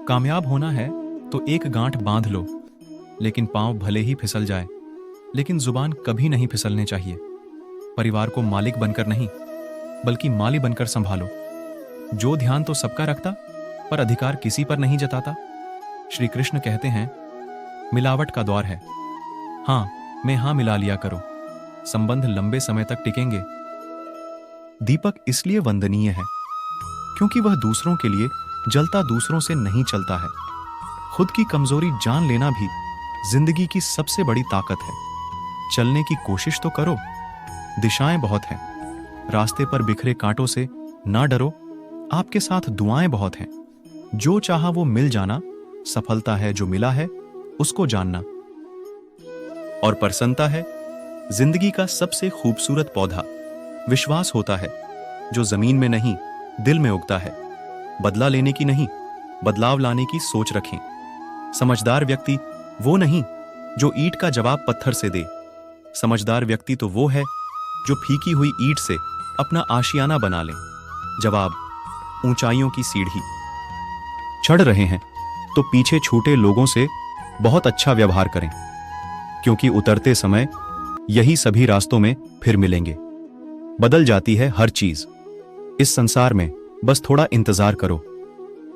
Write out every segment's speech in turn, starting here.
कामयाब होना है तो एक गांठ बांध लो, लेकिन पांव भले ही फिसल जाए, लेकिन जुबान कभी नहीं फिसलने चाहिए। परिवार को मालिक बनकर नहीं, बल्कि माली बनकर संभालो। जो ध्यान तो सबका रखता, पर अधिकार किसी पर नहीं जताता। श्री कृष्ण कहते हैं, मिलावट का द्वार है, हां में हां मिला लिया करो, संबंध लंबे समय तक टिकेंगे। दीपक इसलिए वंदनीय है क्योंकि वह दूसरों के लिए जलता दूसरों से नहीं चलता है। खुद की कमजोरी जान लेना भी जिंदगी की सबसे बड़ी ताकत है। चलने की कोशिश तो करो, दिशाएं बहुत हैं। रास्ते पर बिखरे कांटों से ना डरो, आपके साथ दुआएं बहुत हैं। जो चाहा वो मिल जाना, सफलता है जो मिला है उसको जानना। और प्रसन्नता है जिंदगी का सबसे खूबसूरत पौधा। विश्वास होता है जो जमीन में नहीं, दिल में उगता है। बदला लेने की नहीं, बदलाव लाने की सोच रखें। समझदार व्यक्ति वो नहीं जो ईंट का जवाब पत्थर से दे। समझदार व्यक्ति तो वो है जो फीकी हुई ईंट से अपना आशियाना बना ले। जवाब, ऊंचाइयों की सीढ़ी। चढ़ रहे हैं तो पीछे छूटे लोगों से बहुत अच्छा व्यवहार करें, क्योंकि उतरते समय यही सभी रास्तों में फिर मिलेंगे। बदल जाती है हर चीज इस संसार में, बस थोड़ा इंतजार करो।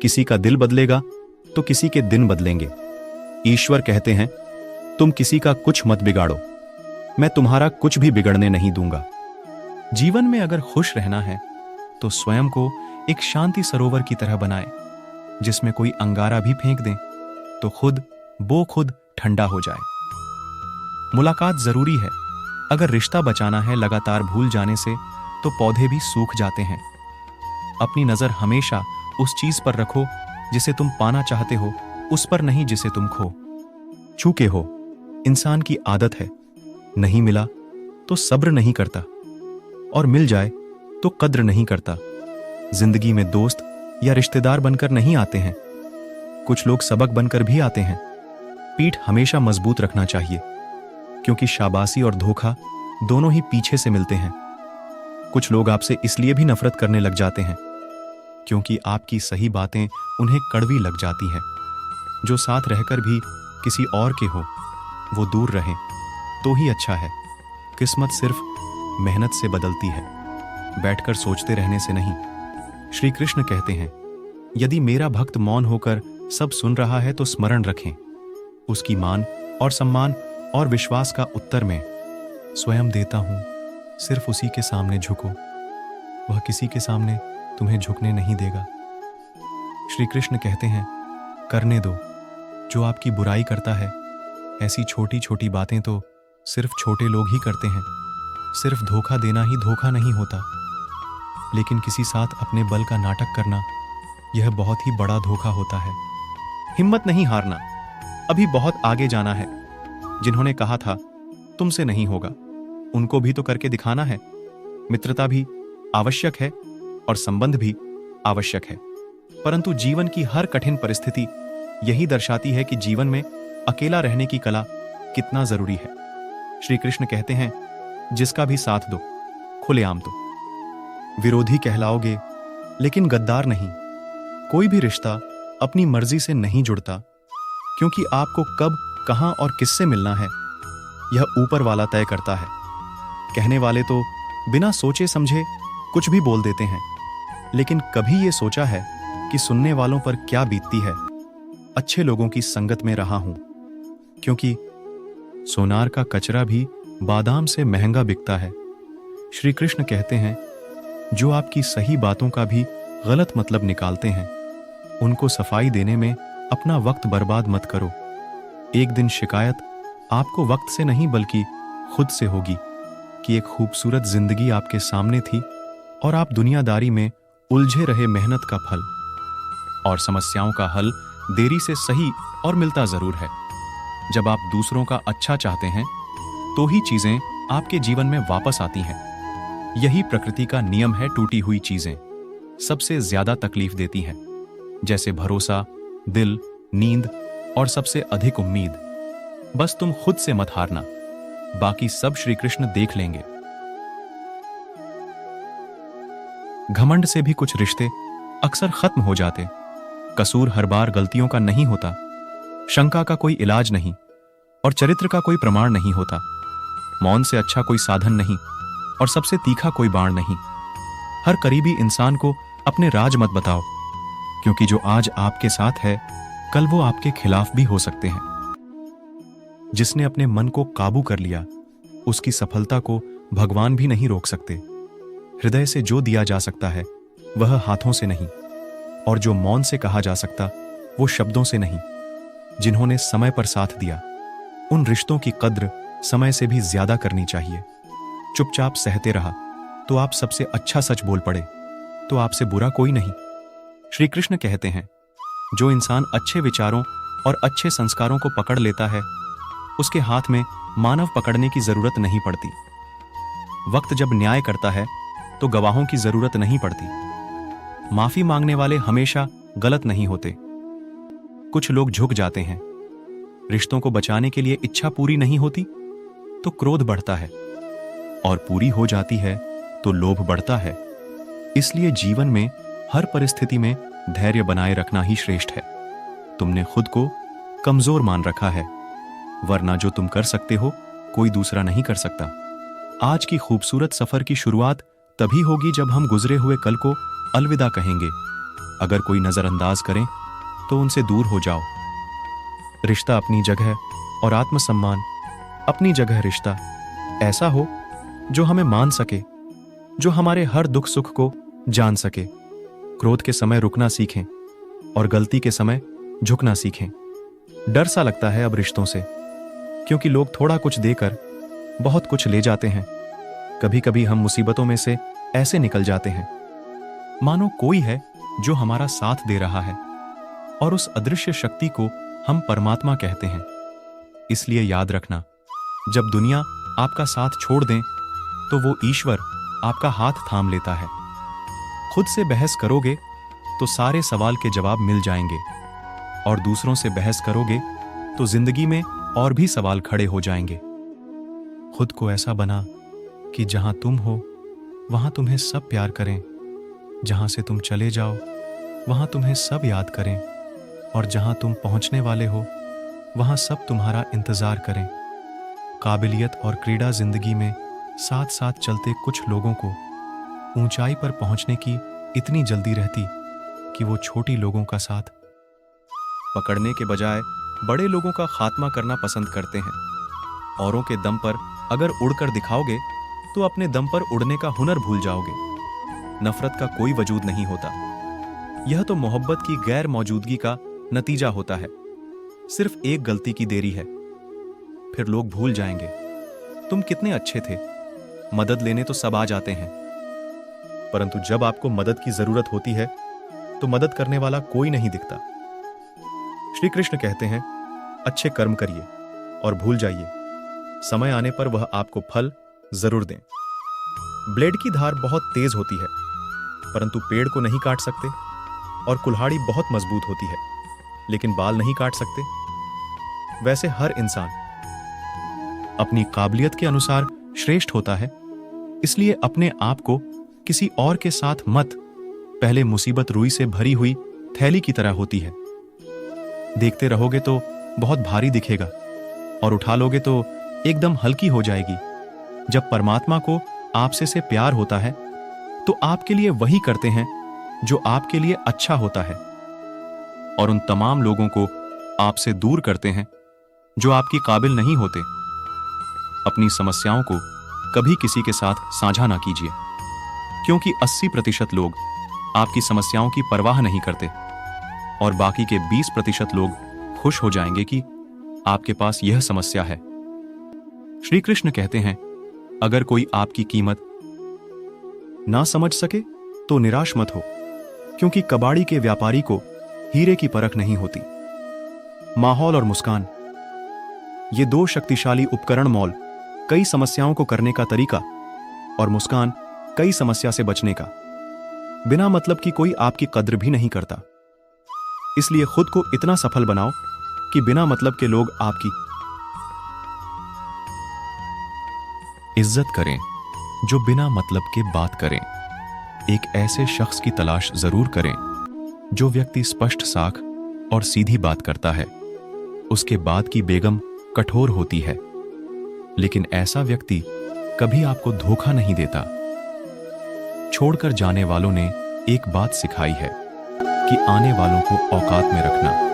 किसी का दिल बदलेगा तो किसी के दिन बदलेंगे। ईश्वर कहते हैं, तुम किसी का कुछ मत बिगाड़ो, मैं तुम्हारा कुछ भी बिगड़ने नहीं दूंगा। जीवन में अगर खुश रहना है तो स्वयं को एक शांति सरोवर की तरह बनाएं, जिसमें कोई अंगारा भी फेंक दें तो खुद ठंडा हो जाए। मुलाकात जरूरी है। अगर रिश्ता बचाना है लगातार भूल जाने से, तो पौधे भी सूख जाते हैं। अपनी नजर हमेशा उस चीज पर रखो जिसे तुम पाना चाहते हो, उस पर नहीं जिसे तुम खो चुके हो। इंसान की आदत है, नहीं मिला तो सब्र नहीं करता, और मिल जाए तो कद्र नहीं करता। जिंदगी में दोस्त या रिश्तेदार बनकर नहीं आते हैं, कुछ लोग सबक बनकर भी आते हैं। पीठ हमेशा मजबूत रखना चाहिए, क्योंकि शाबाशी और धोखा दोनों ही पीछे से मिलते हैं। कुछ लोग आपसे इसलिए भी नफरत करने लग जाते हैं क्योंकि आपकी सही बातें उन्हें कड़वी लग जाती हैं। जो साथ रहकर भी किसी और के हो, वो दूर रहें तो ही अच्छा है। किस्मत सिर्फ मेहनत से बदलती है, बैठकर सोचते रहने से नहीं। श्री कृष्ण कहते हैं, यदि मेरा भक्त मौन होकर सब सुन रहा है तो स्मरण रखें, उसकी मान और सम्मान और विश्वास का उत्तर में स्वयं देता हूं। सिर्फ उसी के सामने झुको, वह किसी के सामने तुम्हें झुकने नहीं देगा। श्री कृष्ण कहते हैं, करने दो जो आपकी बुराई करता है। ऐसी छोटी छोटी बातें तो सिर्फ छोटे लोग ही करते हैं। सिर्फ धोखा देना ही धोखा नहीं होता, लेकिन किसी साथ अपने बल का नाटक करना, यह बहुत ही बड़ा धोखा होता है। हिम्मत नहीं हारना, अभी बहुत आगे जाना है। जिन्होंने कहा था तुमसे नहीं होगा, उनको भी तो करके दिखाना है। मित्रता भी आवश्यक है और संबंध भी आवश्यक है, परंतु जीवन की हर कठिन परिस्थिति यही दर्शाती है कि जीवन में अकेला रहने की कला कितना जरूरी है। श्री कृष्ण कहते हैं, जिसका भी साथ दो, खुलेआम दो। विरोधी कहलाओगे लेकिन गद्दार नहीं। कोई भी रिश्ता अपनी मर्जी से नहीं जुड़ता, क्योंकि आपको कब, कहां और किससे मिलना है यह ऊपर वाला तय करता है। कहने वाले तो बिना सोचे समझे कुछ भी बोल देते हैं, लेकिन कभी ये सोचा है कि सुनने वालों पर क्या बीतती है। अच्छे लोगों की संगत में रहा हूं, क्योंकि सोनार का कचरा भी बादाम से महंगा बिकता है। श्री कृष्ण कहते हैं, जो आपकी सही बातों का भी गलत मतलब निकालते हैं, उनको सफाई देने में अपना वक्त बर्बाद मत करो। एक दिन शिकायत आपको वक्त से नहीं बल्कि खुद से होगी कि एक खूबसूरत जिंदगी आपके सामने थी और आप दुनियादारी में उलझे रहे मेहनत का फल। और समस्याओं का हल देरी से सही और मिलता जरूर है। जब आप दूसरों का अच्छा चाहते हैं तो ही चीजें आपके जीवन में वापस आती हैं। यही प्रकृति का नियम है। टूटी हुई चीजें सबसे ज्यादा तकलीफ देती हैं, जैसे भरोसा, दिल, नींद और सबसे अधिक उम्मीद। बस तुम खुद से मत हारना, बाकी सब श्री कृष्ण देख लेंगे। घमंड से भी कुछ रिश्ते अक्सर खत्म हो जाते। कसूर हर बार गलतियों का नहीं होता, शंका का कोई इलाज नहीं और चरित्र का कोई प्रमाण नहीं होता। मौन से अच्छा कोई साधन नहीं और सबसे तीखा कोई बाण नहीं। हर करीबी इंसान को अपने राज मत बताओ, क्योंकि जो आज आपके साथ है कल वो आपके खिलाफ भी हो सकते हैं। जिसने अपने मन को काबू कर लिया उसकी सफलता को भगवान भी नहीं रोक सकते। हृदय से जो दिया जा सकता है वह हाथों से नहीं, और जो मौन से कहा जा सकता वो शब्दों से नहीं। जिन्होंने समय पर साथ दिया उन रिश्तों की कद्र समय से भी ज्यादा करनी चाहिए। चुपचाप सहते रहा तो आप सबसे अच्छा सच बोल पड़े तो आपसे बुरा कोई नहीं। श्री कृष्ण कहते हैं, जो इंसान अच्छे विचारों और अच्छे संस्कारों को पकड़ लेता है उसके हाथ में मानव पकड़ने की जरूरत नहीं पड़ती। वक्त जब न्याय करता है तो गवाहों की जरूरत नहीं पड़ती। माफी मांगने वाले हमेशा गलत नहीं होते। कुछ लोग झुक जाते हैं। रिश्तों को बचाने के लिए इच्छा पूरी नहीं होती तो क्रोध बढ़ता है, और पूरी हो जाती है तो लोभ बढ़ता है। इसलिए जीवन में हर परिस्थिति में धैर्य बनाए रखना ही श्रेष्ठ है। तुमने खुद को कमजोर मान रखा है, वरना जो तुम कर सकते हो कोई दूसरा नहीं कर सकता। आज की खूबसूरत सफर की शुरुआत तभी होगी जब हम गुजरे हुए कल को अलविदा कहेंगे। अगर कोई नजरअंदाज करे तो उनसे दूर हो जाओ। रिश्ता अपनी जगह और आत्मसम्मान अपनी जगह। रिश्ता ऐसा हो जो हमें मान सके, जो हमारे हर दुख सुख को जान सके। क्रोध के समय रुकना सीखें और गलती के समय झुकना सीखें। डर सा लगता है अब रिश्तों से, क्योंकि लोग थोड़ा कुछ देकर बहुत कुछ ले जाते हैं। कभी कभी हम मुसीबतों में से ऐसे निकल जाते हैं मानो कोई है जो हमारा साथ दे रहा है, और उस अदृश्य शक्ति को हम परमात्मा कहते हैं। इसलिए याद रखना, जब दुनिया आपका साथ छोड़ दें तो वो ईश्वर आपका हाथ थाम लेता है। खुद से बहस करोगे तो सारे सवाल के जवाब मिल जाएंगे, और दूसरों से बहस करोगे तो जिंदगी में और भी सवाल खड़े हो जाएंगे। खुद को ऐसा बना कि जहां तुम हो वहां तुम्हें सब प्यार करें, जहां से तुम चले जाओ वहां तुम्हें सब याद करें, और जहां तुम पहुंचने वाले हो वहां सब तुम्हारा इंतजार करें। काबिलियत और क्रीड़ा जिंदगी में साथ साथ चलते कुछ लोगों को ऊंचाई पर पहुंचने की इतनी जल्दी रहती कि वो छोटी लोगों का साथ पकड़ने के बजाय बड़े लोगों का खात्मा करना पसंद करते हैं। औरों के दम पर अगर उड़कर दिखाओगे तो अपने दम पर उड़ने का हुनर भूल जाओगे। नफरत का कोई वजूद नहीं होता, यह तो मोहब्बत की गैर मौजूदगी का नतीजा होता है। सिर्फ एक गलती की देरी है, फिर लोग भूल जाएंगे तुम कितने अच्छे थे। मदद लेने तो सब आ जाते हैं, परंतु जब आपको मदद की जरूरत होती है तो मदद करने वाला कोई नहीं दिखता। श्री कृष्ण कहते हैं, अच्छे कर्म करिए और भूल जाइए, समय आने पर वह आपको फल जरूर दें। ब्लेड की धार बहुत तेज होती है, परंतु पेड़ को नहीं काट सकते, और कुल्हाड़ी बहुत मजबूत होती है, लेकिन बाल नहीं काट सकते। वैसे हर इंसान अपनी काबिलियत के अनुसार श्रेष्ठ होता है। इसलिए अपने आप को किसी और के साथ मत। पहले मुसीबत रुई से भरी हुई थैली की तरह होती है। देखते रहोगे तो बहुत भारी दिखेगा, और उठा लोगे तो एकदम हल्की हो जाएगी। जब परमात्मा को आपसे से प्यार होता है तो आपके लिए वही करते हैं जो आपके लिए अच्छा होता है, और उन तमाम लोगों को आपसे दूर करते हैं जो आपकी काबिल नहीं होते। अपनी समस्याओं को कभी किसी के साथ साझा ना कीजिए, क्योंकि 80% लोग आपकी समस्याओं की परवाह नहीं करते, और बाकी के 20% लोग खुश हो जाएंगे कि आपके पास यह समस्या है। श्री कृष्ण कहते हैं, अगर कोई आपकी कीमत ना समझ सके तो निराश मत हो, क्योंकि कबाड़ी के व्यापारी को हीरे की परख नहीं होती। माहौल और मुस्कान, ये दो शक्तिशाली उपकरण। मौल कई समस्याओं को करने का तरीका, और मुस्कान कई समस्या से बचने का। बिना मतलब की कोई आपकी कद्र भी नहीं करता। इसलिए खुद को इतना सफल बनाओ कि बिना मतलब के लोग आपकी इज्जत करें, जो बिना मतलब के बात करें। एक ऐसे शख्स की तलाश जरूर करें जो व्यक्ति स्पष्ट साख और सीधी बात करता है। उसके बाद की बेगम कठोर होती है, लेकिन ऐसा व्यक्ति कभी आपको धोखा नहीं देता। छोड़कर जाने वालों ने एक बात सिखाई है कि आने वालों को औकात में रखना।